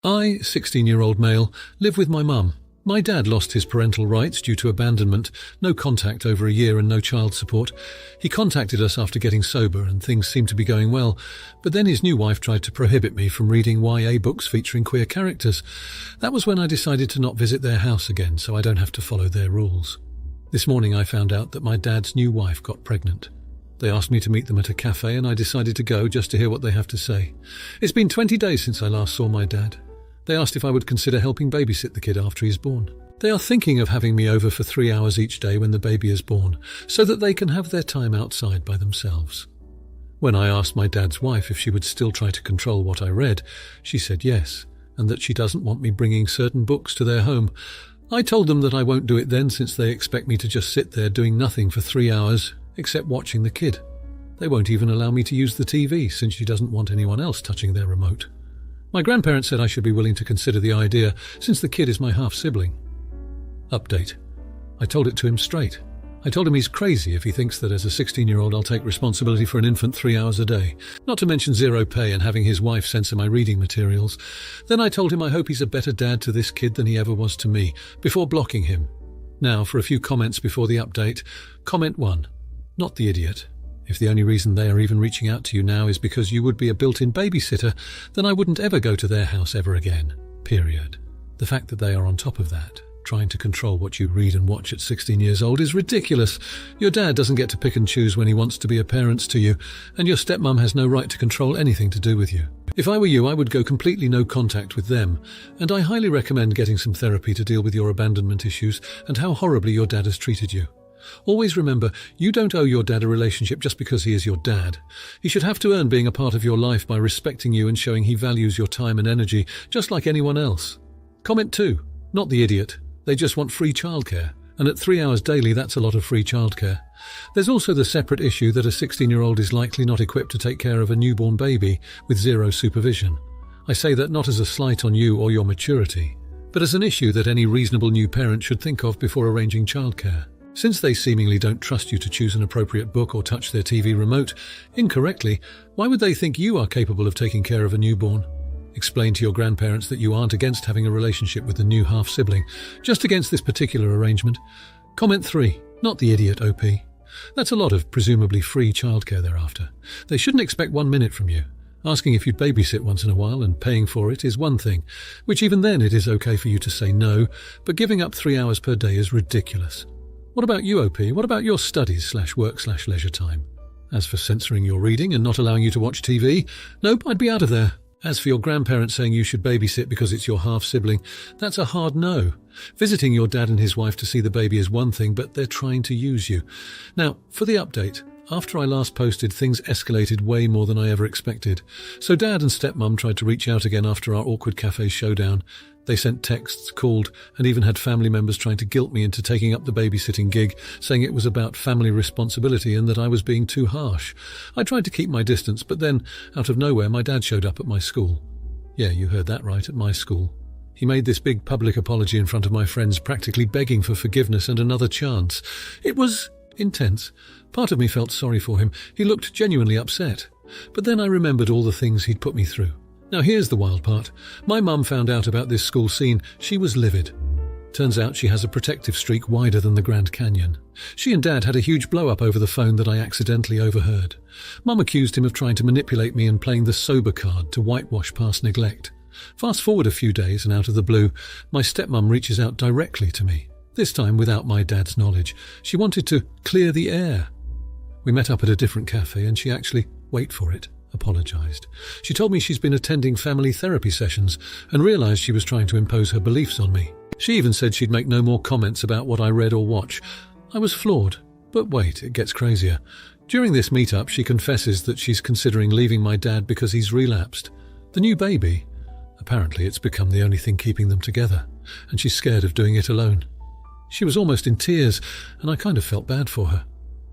I, 16-year-old male, live with my mum. My dad lost his parental rights due to abandonment, no contact over a year and no child support. He contacted us after getting sober and things seemed to be going well, but then his new wife tried to prohibit me from reading YA books featuring queer characters. That was when I decided to not visit their house again so I don't have to follow their rules. This morning I found out that my dad's new wife got pregnant. They asked me to meet them at a cafe and I decided to go just to hear what they have to say. It's been 20 days since I last saw my dad. They asked if I would consider helping babysit the kid after he's born. They are thinking of having me over for 3 hours each day when the baby is born, so that they can have their time outside by themselves. When I asked my dad's wife if she would still try to control what I read, she said yes, and that she doesn't want me bringing certain books to their home. I told them that I won't do it then since they expect me to just sit there doing nothing for 3 hours, except watching the kid. They won't even allow me to use the TV since she doesn't want anyone else touching their remote. My grandparents said I should be willing to consider the idea, since the kid is my half-sibling. Update. I told it to him straight. I told him he's crazy if he thinks that as a 16-year-old I'll take responsibility for an infant 3 hours a day, not to mention zero pay and having his wife censor my reading materials. Then I told him I hope he's a better dad to this kid than he ever was to me, before blocking him. Now for a few comments before the update. Comment 1. Not the idiot. If the only reason they are even reaching out to you now is because you would be a built-in babysitter, then I wouldn't ever go to their house ever again. Period. The fact that they are on top of that, trying to control what you read and watch at 16 years old, is ridiculous. Your dad doesn't get to pick and choose when he wants to be a parent to you, and your stepmom has no right to control anything to do with you. If I were you, I would go completely no contact with them, and I highly recommend getting some therapy to deal with your abandonment issues and how horribly your dad has treated you. Always remember, you don't owe your dad a relationship just because he is your dad. He should have to earn being a part of your life by respecting you and showing he values your time and energy, just like anyone else. Comment 2. Not the idiot. They just want free childcare. And at 3 hours daily, that's a lot of free childcare. There's also the separate issue that a 16-year-old is likely not equipped to take care of a newborn baby with zero supervision. I say that not as a slight on you or your maturity, but as an issue that any reasonable new parent should think of before arranging childcare. Since they seemingly don't trust you to choose an appropriate book or touch their TV remote incorrectly, why would they think you are capable of taking care of a newborn? Explain to your grandparents that you aren't against having a relationship with the new half-sibling, just against this particular arrangement. Comment 3. Not the idiot, OP. That's a lot of presumably free childcare thereafter. They shouldn't expect 1 minute from you. Asking if you'd babysit once in a while and paying for it is one thing, which even then it is okay for you to say no, but giving up 3 hours per day is ridiculous. What about you, OP? What about your studies/work/leisure time? As for censoring your reading and not allowing you to watch TV, nope, I'd be out of there. As for your grandparents saying you should babysit because it's your half-sibling, that's a hard no. Visiting your dad and his wife to see the baby is one thing, but they're trying to use you. Now, for the update. After I last posted, things escalated way more than I ever expected. So Dad and Stepmom tried to reach out again after our awkward cafe showdown. They sent texts, called, and even had family members trying to guilt me into taking up the babysitting gig, saying it was about family responsibility and that I was being too harsh. I tried to keep my distance, but then, out of nowhere, my dad showed up at my school. Yeah, you heard that right, at my school. He made this big public apology in front of my friends, practically begging for forgiveness and another chance. It was intense. Part of me felt sorry for him. He looked genuinely upset. But then I remembered all the things he'd put me through. Now here's the wild part. My mum found out about this school scene. She was livid. Turns out she has a protective streak wider than the Grand Canyon. She and Dad had a huge blow-up over the phone that I accidentally overheard. Mum accused him of trying to manipulate me and playing the sober card to whitewash past neglect. Fast forward a few days and out of the blue, my stepmum reaches out directly to me. This time without my dad's knowledge. She wanted to clear the air. We met up at a different cafe and she actually, wait for it, apologised. She told me she's been attending family therapy sessions and realised she was trying to impose her beliefs on me. She even said she'd make no more comments about what I read or watch. I was floored. But wait, it gets crazier. During this meetup, she confesses that she's considering leaving my dad because he's relapsed. The new baby. Apparently it's become the only thing keeping them together, and she's scared of doing it alone. She was almost in tears, and I kind of felt bad for her.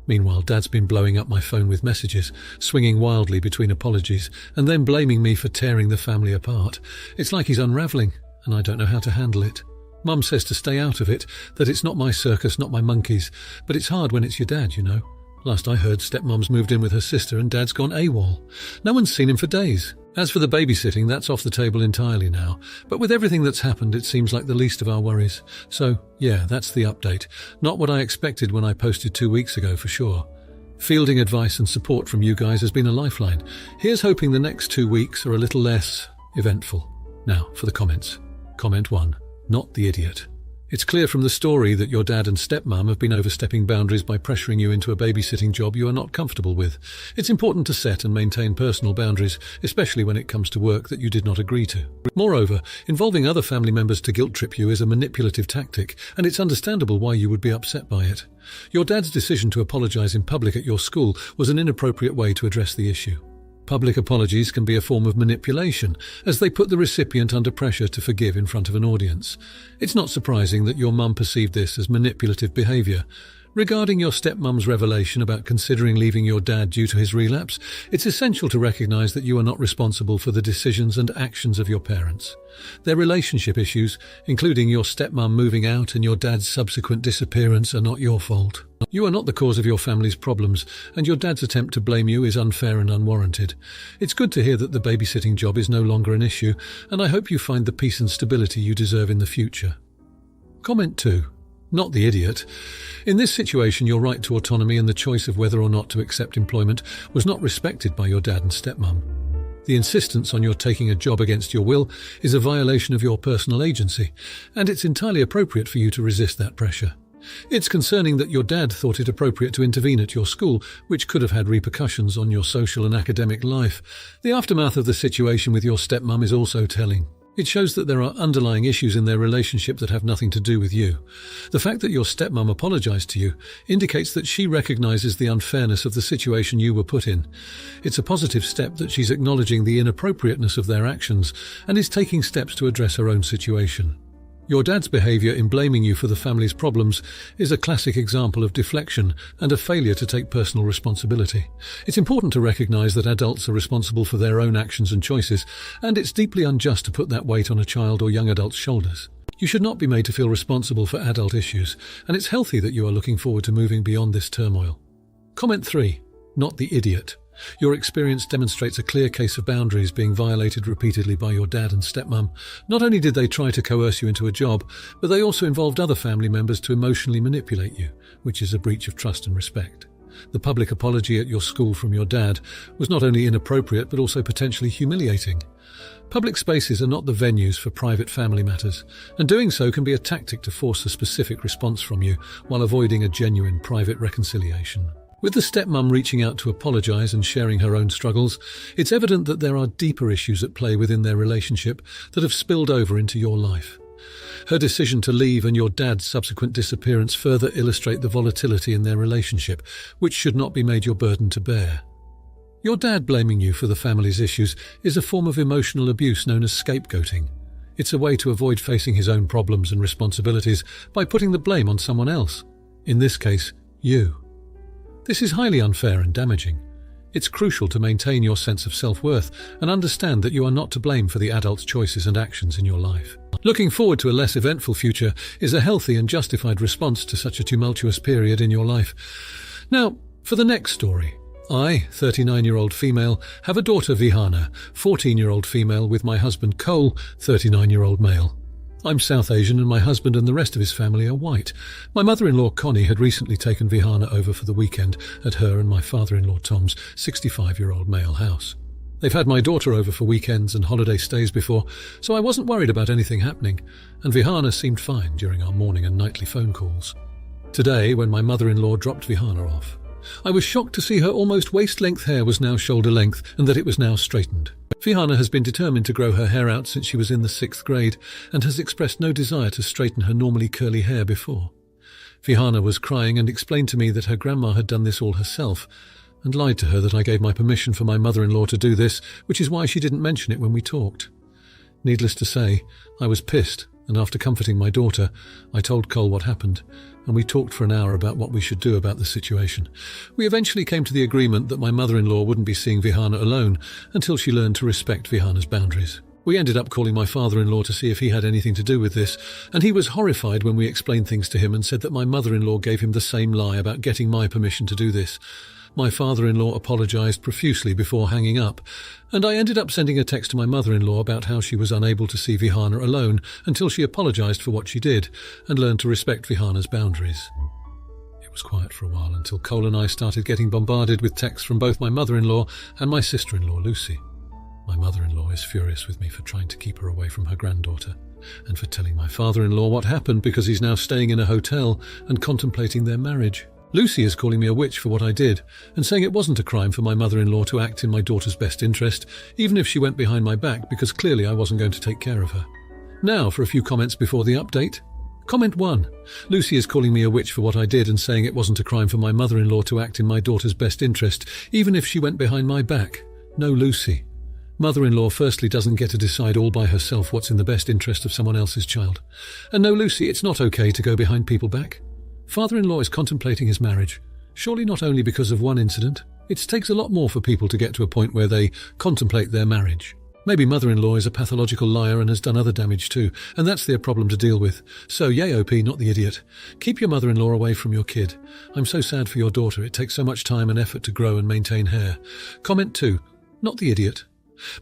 Meanwhile, Dad's been blowing up my phone with messages, swinging wildly between apologies, and then blaming me for tearing the family apart. It's like he's unravelling, and I don't know how to handle it. Mum says to stay out of it, that it's not my circus, not my monkeys, but it's hard when it's your dad, you know. Last I heard, Stepmom's moved in with her sister and Dad's gone AWOL. No one's seen him for days. As for the babysitting, that's off the table entirely now. But with everything that's happened, it seems like the least of our worries. So, yeah, that's the update. Not what I expected when I posted 2 weeks ago, for sure. Fielding advice and support from you guys has been a lifeline. Here's hoping the next 2 weeks are a little less eventful. Now, for the comments. Comment 1. Not the idiot. It's clear from the story that your dad and stepmom have been overstepping boundaries by pressuring you into a babysitting job you are not comfortable with. It's important to set and maintain personal boundaries, especially when it comes to work that you did not agree to. Moreover, involving other family members to guilt-trip you is a manipulative tactic, and it's understandable why you would be upset by it. Your dad's decision to apologize in public at your school was an inappropriate way to address the issue. Public apologies can be a form of manipulation, as they put the recipient under pressure to forgive in front of an audience. It's not surprising that your mum perceived this as manipulative behaviour. Regarding your stepmom's revelation about considering leaving your dad due to his relapse, it's essential to recognise that you are not responsible for the decisions and actions of your parents. Their relationship issues, including your stepmom moving out and your dad's subsequent disappearance, are not your fault. You are not the cause of your family's problems, and your dad's attempt to blame you is unfair and unwarranted. It's good to hear that the babysitting job is no longer an issue, and I hope you find the peace and stability you deserve in the future. Comment 2. Not the idiot. In this situation, your right to autonomy and the choice of whether or not to accept employment was not respected by your dad and stepmom. The insistence on your taking a job against your will is a violation of your personal agency, and it's entirely appropriate for you to resist that pressure. It's concerning that your dad thought it appropriate to intervene at your school, which could have had repercussions on your social and academic life. The aftermath of the situation with your stepmom is also telling. It shows that there are underlying issues in their relationship that have nothing to do with you. The fact that your stepmom apologized to you indicates that she recognizes the unfairness of the situation you were put in. It's a positive step that she's acknowledging the inappropriateness of their actions and is taking steps to address her own situation. Your dad's behavior in blaming you for the family's problems is a classic example of deflection and a failure to take personal responsibility. It's important to recognize that adults are responsible for their own actions and choices, and it's deeply unjust to put that weight on a child or young adult's shoulders. You should not be made to feel responsible for adult issues, and it's healthy that you are looking forward to moving beyond this turmoil. Comment 3. Not the idiot. Your experience demonstrates a clear case of boundaries being violated repeatedly by your dad and stepmom. Not only did they try to coerce you into a job, but they also involved other family members to emotionally manipulate you, which is a breach of trust and respect. The public apology at your school from your dad was not only inappropriate but also potentially humiliating. Public spaces are not the venues for private family matters, and doing so can be a tactic to force a specific response from you while avoiding a genuine private reconciliation. With the stepmom reaching out to apologise and sharing her own struggles, it's evident that there are deeper issues at play within their relationship that have spilled over into your life. Her decision to leave and your dad's subsequent disappearance further illustrate the volatility in their relationship, which should not be made your burden to bear. Your dad blaming you for the family's issues is a form of emotional abuse known as scapegoating. It's a way to avoid facing his own problems and responsibilities by putting the blame on someone else. In this case, you. This is highly unfair and damaging. It's crucial to maintain your sense of self-worth and understand that you are not to blame for the adult's choices and actions in your life. Looking forward to a less eventful future is a healthy and justified response to such a tumultuous period in your life. Now, for the next story. I, 39-year-old female, have a daughter Vihana, 14-year-old female, with my husband Cole, 39-year-old male. I'm South Asian and my husband and the rest of his family are white. My mother-in-law Connie had recently taken Vihana over for the weekend at her and my father-in-law Tom's 65-year-old male house. They've had my daughter over for weekends and holiday stays before, so I wasn't worried about anything happening, and Vihana seemed fine during our morning and nightly phone calls. Today, when my mother-in-law dropped Vihana off, I was shocked to see her almost waist-length hair was now shoulder-length and that it was now straightened. Vihana has been determined to grow her hair out since she was in the 6th grade and has expressed no desire to straighten her normally curly hair before. Vihana was crying and explained to me that her grandma had done this all herself and lied to her that I gave my permission for my mother-in-law to do this, which is why she didn't mention it when we talked. Needless to say, I was pissed, and after comforting my daughter, I told Cole what happened, and we talked for an hour about what we should do about the situation. We eventually came to the agreement that my mother-in-law wouldn't be seeing Vihana alone until she learned to respect Vihana's boundaries. We ended up calling my father-in-law to see if he had anything to do with this, and he was horrified when we explained things to him and said that my mother-in-law gave him the same lie about getting my permission to do this. My father-in-law apologised profusely before hanging up, and I ended up sending a text to my mother-in-law about how she was unable to see Vihana alone until she apologised for what she did and learned to respect Vihana's boundaries. It was quiet for a while until Cole and I started getting bombarded with texts from both my mother-in-law and my sister-in-law, Lucy. My mother-in-law is furious with me for trying to keep her away from her granddaughter, and for telling my father-in-law what happened because he's now staying in a hotel and contemplating their marriage. Lucy is calling me a witch for what I did, and saying it wasn't a crime for my mother-in-law to act in my daughter's best interest, even if she went behind my back, because clearly I wasn't going to take care of her. Now for a few comments before the update. Comment 1. Lucy is calling me a witch for what I did and saying it wasn't a crime for my mother-in-law to act in my daughter's best interest, even if she went behind my back. No, Lucy. Mother-in-law firstly doesn't get to decide all by herself what's in the best interest of someone else's child. And no, Lucy, it's not okay to go behind people's back. Father-in-law is contemplating his marriage. Surely not only because of one incident. It takes a lot more for people to get to a point where they contemplate their marriage. Maybe mother-in-law is a pathological liar and has done other damage too, and that's their problem to deal with. So, yay OP, not the idiot. Keep your mother-in-law away from your kid. I'm so sad for your daughter. It takes so much time and effort to grow and maintain hair. Comment 2. Not the idiot.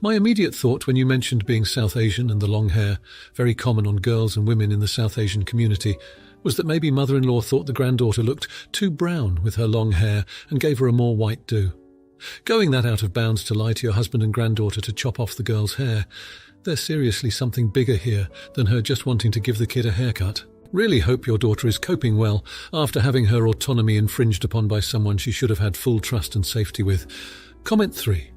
My immediate thought when you mentioned being South Asian and the long hair, very common on girls and women in the South Asian community, was that maybe mother-in-law thought the granddaughter looked too brown with her long hair and gave her a more white do. Going that out of bounds to lie to your husband and granddaughter to chop off the girl's hair, there's seriously something bigger here than her just wanting to give the kid a haircut. Really hope your daughter is coping well after having her autonomy infringed upon by someone she should have had full trust and safety with. Comment 3.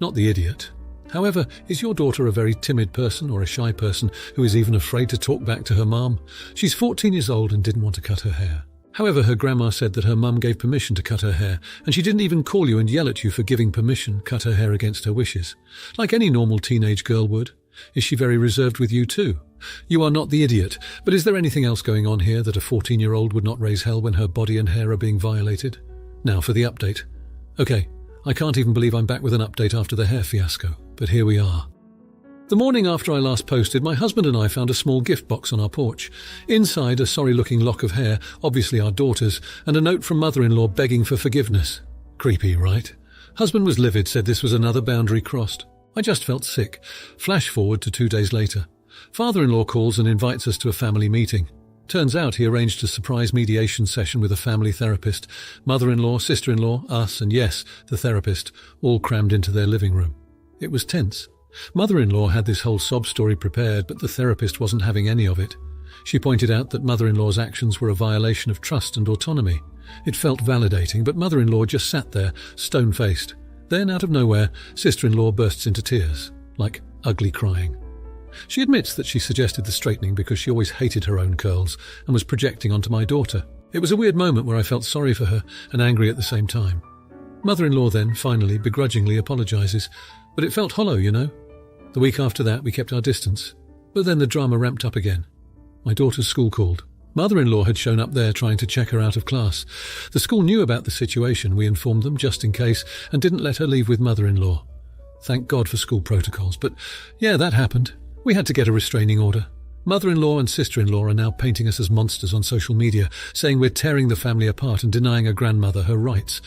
Not the idiot. However, is your daughter a very timid person or a shy person who is even afraid to talk back to her mum? She's 14 years old and didn't want to cut her hair. However, her grandma said that her mum gave permission to cut her hair, and she didn't even call you and yell at you for giving permission, cut her hair against her wishes. Like any normal teenage girl would. Is she very reserved with you too? You are not the idiot, but is there anything else going on here that a 14-year-old would not raise hell when her body and hair are being violated? Now for the update. Okay, I can't even believe I'm back with an update after the hair fiasco, but here we are. The morning after I last posted, my husband and I found a small gift box on our porch. Inside, a sorry-looking lock of hair, obviously our daughter's, and a note from mother-in-law begging for forgiveness. Creepy, right? Husband was livid, said this was another boundary crossed. I just felt sick. Flash forward to 2 days later. Father-in-law calls and invites us to a family meeting. Turns out he arranged a surprise mediation session with a family therapist. Mother-in-law, sister-in-law, us, and yes, the therapist, all crammed into their living room. It was tense. Mother-in-law had this whole sob story prepared, but the therapist wasn't having any of it. She pointed out that mother-in-law's actions were a violation of trust and autonomy. It felt validating, but mother-in-law just sat there, stone-faced. Then, out of nowhere, sister-in-law bursts into tears, like ugly crying. She admits that she suggested the straightening because she always hated her own curls and was projecting onto my daughter. It was a weird moment where I felt sorry for her and angry at the same time. Mother-in-law then, finally, begrudgingly apologises, but it felt hollow, you know. The week after that, we kept our distance. But then the drama ramped up again. My daughter's school called. Mother-in-law had shown up there trying to check her out of class. The school knew about the situation, we informed them just in case, and didn't let her leave with mother-in-law. Thank God for school protocols, but yeah, that happened. We had to get a restraining order. Mother-in-law and sister-in-law are now painting us as monsters on social media, saying we're tearing the family apart and denying a grandmother her rights.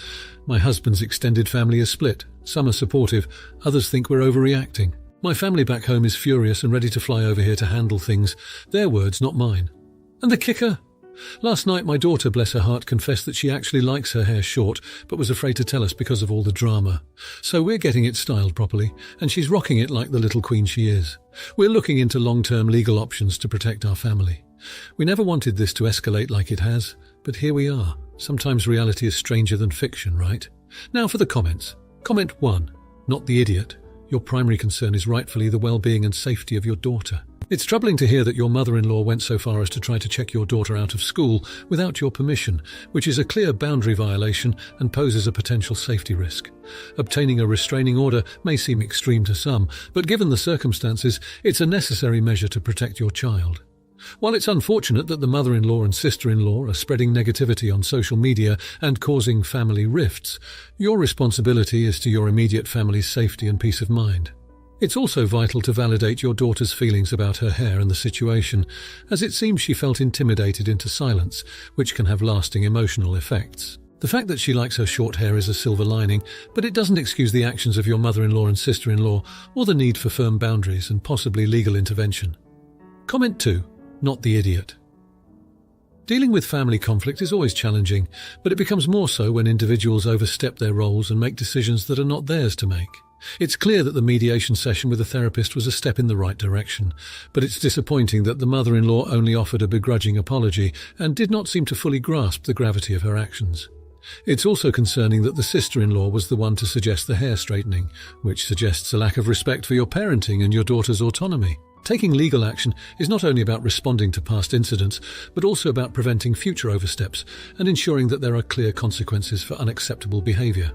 My husband's extended family is split. Some are supportive, others think we're overreacting. My family back home is furious and ready to fly over here to handle things. Their words, not mine. And the kicker? Last night my daughter, bless her heart, confessed that she actually likes her hair short, but was afraid to tell us because of all the drama. So we're getting it styled properly, and she's rocking it like the little queen she is. We're looking into long-term legal options to protect our family. We never wanted this to escalate like it has, but here we are. Sometimes reality is stranger than fiction, right? Now for the comments. Comment 1. Not the idiot. Your primary concern is rightfully the well-being and safety of your daughter. It's troubling to hear that your mother-in-law went so far as to try to check your daughter out of school without your permission, which is a clear boundary violation and poses a potential safety risk. Obtaining a restraining order may seem extreme to some, but given the circumstances, it's a necessary measure to protect your child. While it's unfortunate that the mother-in-law and sister-in-law are spreading negativity on social media and causing family rifts, your responsibility is to your immediate family's safety and peace of mind. It's also vital to validate your daughter's feelings about her hair and the situation, as it seems she felt intimidated into silence, which can have lasting emotional effects. The fact that she likes her short hair is a silver lining, but it doesn't excuse the actions of your mother-in-law and sister-in-law or the need for firm boundaries and possibly legal intervention. Comment 2. Not the idiot. Dealing with family conflict is always challenging, but it becomes more so when individuals overstep their roles and make decisions that are not theirs to make. It's clear that the mediation session with a therapist was a step in the right direction, but it's disappointing that the mother-in-law only offered a begrudging apology and did not seem to fully grasp the gravity of her actions. It's also concerning that the sister-in-law was the one to suggest the hair straightening, which suggests a lack of respect for your parenting and your daughter's autonomy. Taking legal action is not only about responding to past incidents, but also about preventing future oversteps and ensuring that there are clear consequences for unacceptable behavior.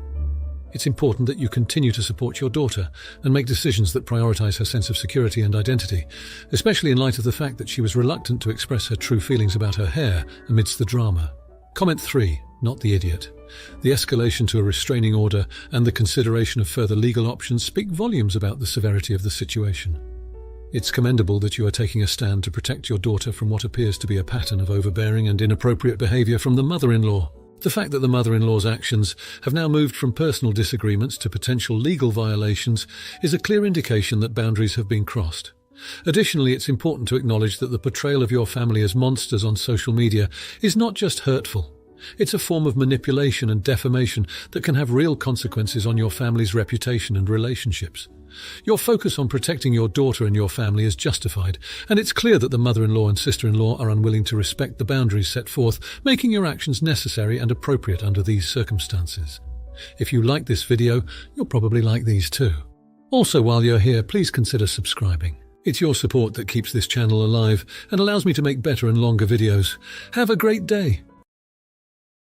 It's important that you continue to support your daughter and make decisions that prioritize her sense of security and identity, especially in light of the fact that she was reluctant to express her true feelings about her hair amidst the drama. Comment 3. Not the idiot. The escalation to a restraining order and the consideration of further legal options speak volumes about the severity of the situation. It's commendable that you are taking a stand to protect your daughter from what appears to be a pattern of overbearing and inappropriate behavior from the mother-in-law. The fact that the mother-in-law's actions have now moved from personal disagreements to potential legal violations is a clear indication that boundaries have been crossed. Additionally, it's important to acknowledge that the portrayal of your family as monsters on social media is not just hurtful. It's a form of manipulation and defamation that can have real consequences on your family's reputation and relationships. Your focus on protecting your daughter and your family is justified, and it's clear that the mother-in-law and sister-in-law are unwilling to respect the boundaries set forth, making your actions necessary and appropriate under these circumstances. If you like this video, you'll probably like these too. Also, while you're here, please consider subscribing. It's your support that keeps this channel alive and allows me to make better and longer videos. Have a great day.